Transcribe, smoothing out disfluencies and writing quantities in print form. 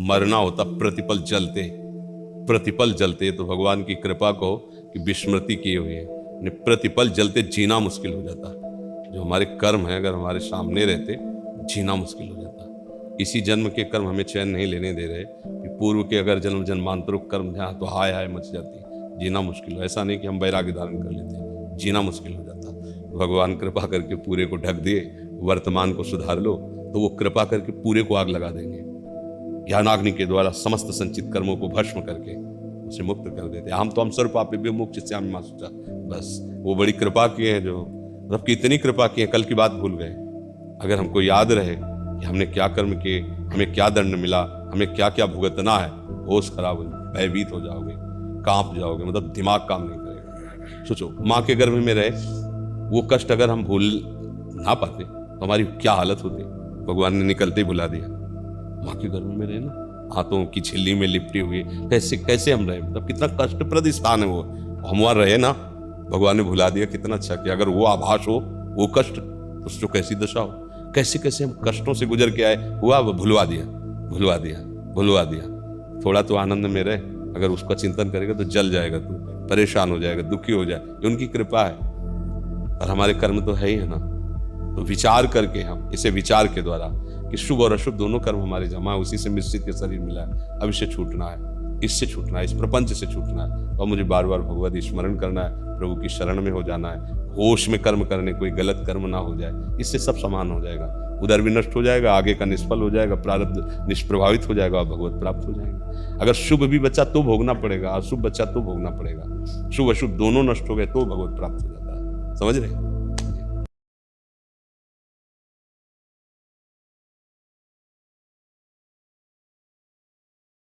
मरना होता प्रतिपल जलते। तो भगवान की कृपा कहो कि विस्मृति किए हुए है, प्रतिपल जलते जीना मुश्किल हो जाता। जो हमारे कर्म है अगर हमारे सामने रहते, जीना मुश्किल हो जाता। इसी जन्म के कर्म हमें चैन नहीं लेने दे रहे कि पूर्व के अगर जन्म जन्मांतरों कर्म जहाँ तो हाय हाय मच जाती, जीना मुश्किल हो। ऐसा नहीं कि हम वैराग्य धारण कर लेते, जीना मुश्किल हो जाता। भगवान कृपा करके पूरे को ढक दिए, वर्तमान को सुधार लो तो वो कृपा करके पूरे को आग लगा देंगे। ज्ञानाग्नि के द्वारा समस्त संचित कर्मों को भस्म करके उसे मुक्त कर देते। हम तो हम सर्व पापी विमुक्त से हम सोचा, बस वो बड़ी कृपा किए हैं। जो मतलब कितनी कृपा की है, कल की बात भूल गए। अगर हमको याद रहे कि हमने क्या कर्म किए, हमें क्या दंड मिला, हमें क्या क्या भुगतना है, होश खराब हो, भयभीत हो जाओगे, कांप जाओगे, मतलब दिमाग काम नहीं करेगा। सोचो माँ के गर्भ में रहे, वो कष्ट अगर हम भूल ना पाते तो हमारी क्या हालत होती। भगवान ने निकलते ही भुला दिया। माँ के गर्भ में रहे ना, हाथों की झिल्ली में लिपटी हुई, कैसे कैसे हम रहे, मतलब कितना कष्टप्रद स्थान है वो। हम वहाँ रहे ना, भगवान ने भुला दिया। कितना अच्छा कि अगर वो आभास हो, वो कष्ट, तो उसको कैसी दशा हो, कैसे कैसे हम कष्टों से गुजर के आए, हुआ वो भुलवा दिया। थोड़ा तो आनंद में रहे, अगर उसका चिंतन करेगा तो जल जाएगा, तू परेशान हो जाएगा, दुखी हो जाए। ये उनकी कृपा है और हमारे कर्म तो है ही है ना। तो विचार करके हम इसे विचार के द्वारा कि शुभ और अशुभ दोनों कर्म हमारे जमा है, उसी से मिश्रित के शरीर मिला है, अब इससे छूटना है, इससे छूटना है, इस प्रपंच से छूटना है। और मुझे बार बार भगवत स्मरण करना है, प्रभु की शरण में हो जाना है, होश में कर्म करने, कोई गलत कर्म ना हो जाए। इससे सब समान हो जाएगा, उधर भी नष्ट हो जाएगा, आगे का निष्फल हो जाएगा, प्रारब्ध निष्प्रभावित हो जाएगा और भगवत प्राप्त हो जाएगा। अगर शुभ भी बच्चा तो भोगना पड़ेगा, अशुभ बच्चा तो भोगना पड़ेगा। शुभ अशुभ दोनों नष्ट हो गए तो भगवत प्राप्त हो जाता है। समझ रहे?